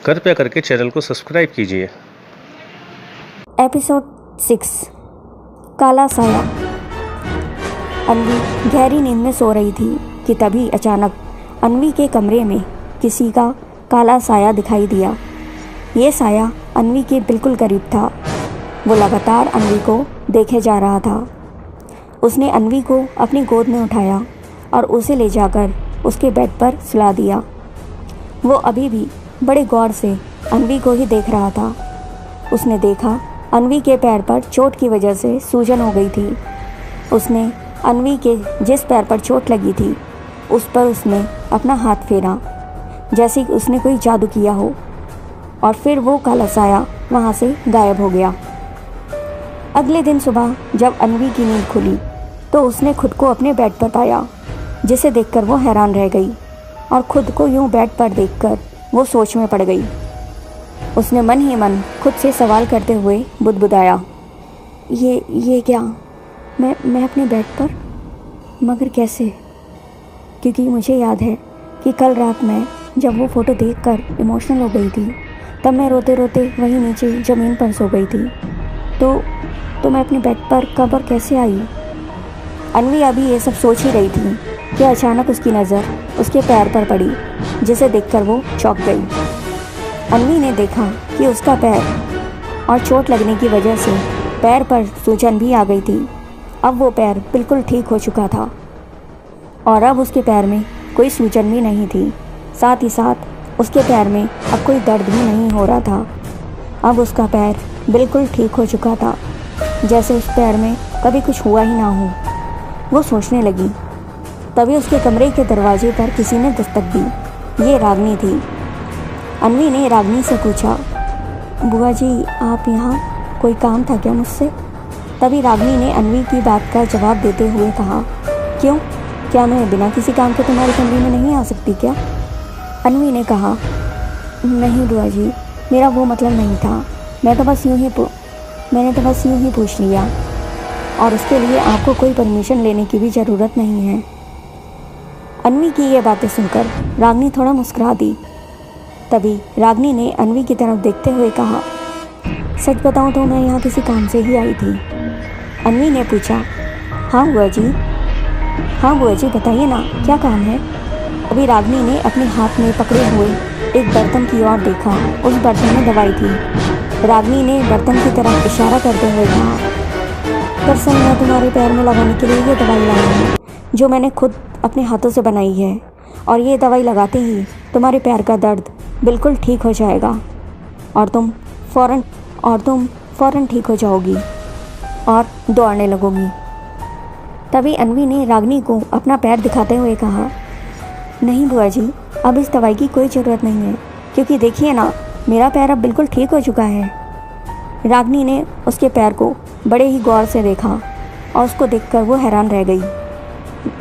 कृपया करके चैनल को सब्सक्राइब कीजिए। एपिसोड 6 काला साया। अन्वी गहरी नींद में सो रही थी कि तभी अचानक अन्वी के कमरे में किसी का काला साया दिखाई दिया। ये साया अन्वी के बिल्कुल करीब था। वो लगातार अन्वी को देखे जा रहा था। उसने अन्वी को अपनी गोद में उठाया और उसे ले जाकर उसके बेड पर सुला दिया। वो अभी भी बड़े गौर से अन्वी को ही देख रहा था। उसने देखा अन्वी के पैर पर चोट की वजह से सूजन हो गई थी। उसने अन्वी के जिस पैर पर चोट लगी थी उस पर उसने अपना हाथ फेरा जैसे कि उसने कोई जादू किया हो, और फिर वो काला साया वहाँ से गायब हो गया। अगले दिन सुबह जब अन्वी की नींद खुली तो उसने खुद को अपने बेड पर पाया, जिसे देखकर वो हैरान रह गई और खुद को यूं बेड पर देखकर वो सोच में पड़ गई। उसने मन ही मन खुद से सवाल करते हुए बुदबुदाया, ये क्या, मैं अपने बेड पर, मगर कैसे? क्योंकि मुझे याद है कि कल रात मैं जब वो फ़ोटो देखकर इमोशनल हो गई थी तब मैं रोते रोते वहीं नीचे ज़मीन पर सो गई थी। तो मैं अपने बेड पर कब और कैसे आई? अन्वी अभी ये सब सोच ही रही थी कि अचानक उसकी नज़र उसके पैर पर पड़ी, जिसे देखकर वो चौंक गई। अन्वी ने देखा कि उसका पैर और चोट लगने की वजह से पैर पर सूजन भी आ गई थी। अब वो पैर बिल्कुल ठीक हो चुका था और अब उसके पैर में कोई सूजन भी नहीं थी। साथ ही साथ उसके पैर में अब कोई दर्द भी नहीं हो रहा था। अब उसका पैर बिल्कुल ठीक हो चुका था, जैसे उस पैर में कभी कुछ हुआ ही ना हो। वो सोचने लगी। तभी उसके कमरे के दरवाजे पर किसी ने दस्तक दी। ये रागनी थी। अन्वी ने रागनी से पूछा, बुआ जी आप यहाँ, कोई काम था क्या मुझसे? तभी रागनी ने अन्वी की बात का जवाब देते हुए कहा, क्यों, क्या मैं बिना किसी काम के तुम्हारे कमरे में नहीं आ सकती क्या? अन्वी ने कहा, नहीं बुआ जी, मेरा वो मतलब नहीं था। मैंने तो बस यूँ ही पूछ लिया, और उसके लिए आपको कोई परमिशन लेने की भी ज़रूरत नहीं है। अन्वी की ये बातें सुनकर रागनी थोड़ा मुस्कुरा दी। तभी रागनी ने अन्वी की तरफ देखते हुए कहा, सच बताऊं तो मैं यहाँ किसी काम से ही आई थी। अन्वी ने पूछा, हाँ बुआ जी बताइए ना, क्या काम है? अभी रागनी ने अपने हाथ में पकड़े हुए एक बर्तन की ओर देखा। उस बर्तन में दवाई थी। रागनी ने बर्तन की तरफ इशारा करते हुए कहा, दरअसल मैं तुम्हारे पैर में लगाने के लिए ये दवाई लाई हूँ, जो मैंने खुद अपने हाथों से बनाई है, और ये दवाई लगाते ही तुम्हारे पैर का दर्द बिल्कुल ठीक हो जाएगा और तुम फ़ौरन ठीक हो जाओगी और दौड़ने लगोगी। तभी अन्वी ने रागनी को अपना पैर दिखाते हुए कहा, नहीं बुआ जी, अब इस दवाई की कोई ज़रूरत नहीं है, क्योंकि देखिए ना, मेरा पैर अब बिल्कुल ठीक हो चुका है। रागनी ने उसके पैर को बड़े ही गौर से देखा और उसको देखकर वो हैरान रह गई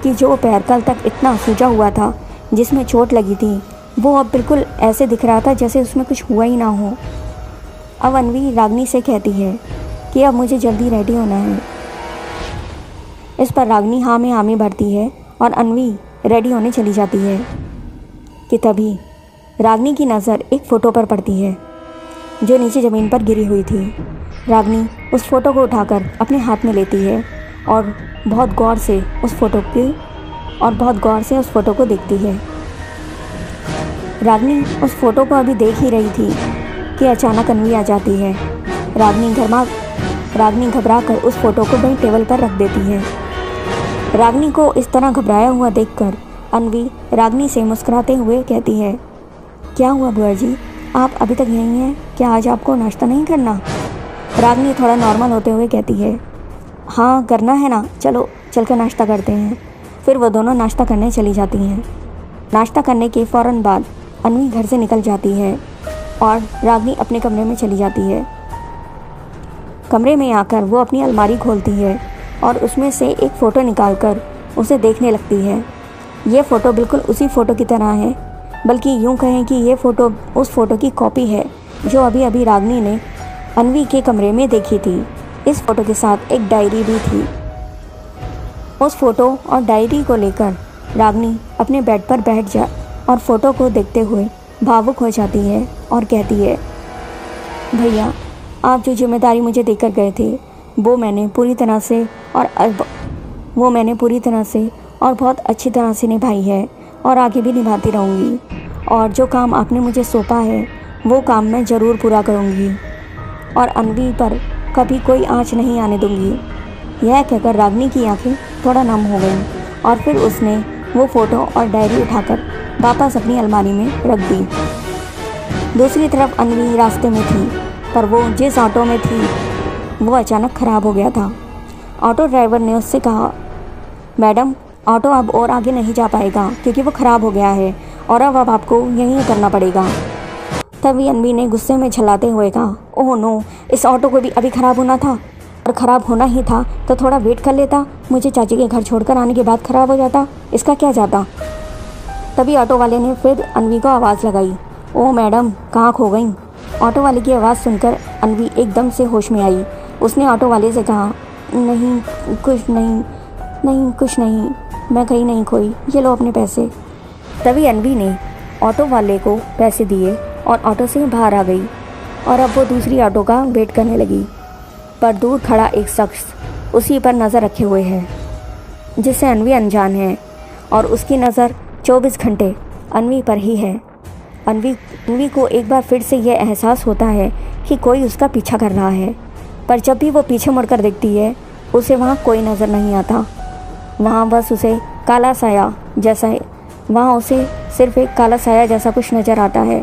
कि जो पैर कल तक इतना सूजा हुआ था, जिसमें चोट लगी थी, वो अब बिल्कुल ऐसे दिख रहा था जैसे उसमें कुछ हुआ ही ना हो। अब अन्वी रागनी से कहती है कि अब मुझे जल्दी रेडी होना है। इस पर रागनी हाँ में हामी भरती है और अन्वी रेडी होने चली जाती है कि तभी रागनी की नज़र एक फ़ोटो पर पड़ती है जो नीचे ज़मीन पर गिरी हुई थी। रागनी उस फ़ोटो को उठाकर अपने हाथ में लेती है और बहुत गौर से उस फ़ोटो को देखती है। रागनी उस फ़ोटो को अभी देख ही रही थी कि अचानक अन्वी आ जाती है। रागनी घबरा कर उस फ़ोटो को वहीं टेबल पर रख देती है। रागनी को इस तरह घबराया हुआ देखकर अन्वी रागनी से मुस्कुराते हुए कहती है, क्या हुआ बुआ जी, आप अभी तक यहीं हैं क्या? आज आपको नाश्ता नहीं करना? रागनी थोड़ा नॉर्मल होते हुए कहती है, हाँ करना है ना, चलो चलकर नाश्ता करते हैं। फिर वो दोनों नाश्ता करने चली जाती हैं। नाश्ता करने के फ़ौरन बाद अन्वी घर से निकल जाती है और रागनी अपने कमरे में चली जाती है। कमरे में आकर वो अपनी अलमारी खोलती है और उसमें से एक फ़ोटो निकालकर उसे देखने लगती है। ये फ़ोटो बिल्कुल उसी फ़ोटो की तरह है, बल्कि यूँ कहें कि ये फ़ोटो उस फ़ोटो की कॉपी है जो अभी अभी रागनी ने अन्वी के कमरे में देखी थी। इस फ़ोटो के साथ एक डायरी भी थी। उस फ़ोटो और डायरी को लेकर रागनी अपने बेड पर बैठ जा और फ़ोटो को देखते हुए भावुक हो जाती है और कहती है, भैया आप जो जिम्मेदारी मुझे देकर गए थे वो मैंने पूरी तरह से और बहुत अच्छी तरह से निभाई है और आगे भी निभाती रहूँगी, और जो काम आपने मुझे सौंपा है वो काम मैं ज़रूर पूरा करूँगी और अन्वी पर कभी कोई आँच नहीं आने दूँगी। यह कहकर रागिनी की आंखें थोड़ा नम हो गईं और फिर उसने वो फ़ोटो और डायरी उठाकर वापस अपनी अलमारी में रख दी। दूसरी तरफ अन्वी रास्ते में थी, पर वो जिस ऑटो में थी वो अचानक ख़राब हो गया था। ऑटो ड्राइवर ने उससे कहा, मैडम ऑटो अब और आगे नहीं जा पाएगा क्योंकि वो ख़राब हो गया है और अब आपको यहीं उतरना पड़ेगा। तभी अन्वी ने गुस्से में झल्लाते हुए कहा, ओह नो, इस ऑटो को भी अभी ख़राब होना था, और ख़राब होना ही था तो थोड़ा वेट कर लेता, मुझे चाची के घर छोड़कर आने के बाद ख़राब हो जाता, इसका क्या जाता। तभी ऑटो वाले ने फिर अन्वी को आवाज़ लगाई, ओह मैडम कहाँ खो गई। ऑटो वाले की आवाज़ सुनकर अन्वी एकदम से होश में आई। उसने ऑटो वाले से कहा, नहीं कुछ नहीं, मैं कहीं नहीं खोई, ये लो अपने पैसे। तभी अन्वी ने ऑटो वाले को पैसे दिए और ऑटो से बाहर आ गई और अब वो दूसरी ऑटो का वेट करने लगी। पर दूर खड़ा एक शख्स उसी पर नज़र रखे हुए है जिससे अन्वी अनजान है और उसकी नज़र 24 घंटे अन्वी पर ही है। अन्वी को एक बार फिर से यह एहसास होता है कि कोई उसका पीछा कर रहा है, पर जब भी वो पीछे मुड़कर देखती है उसे वहाँ कोई नज़र नहीं आता। वहाँ बस उसे काला साया जैसा, वहाँ उसे सिर्फ एक काला साया जैसा कुछ नज़र आता है।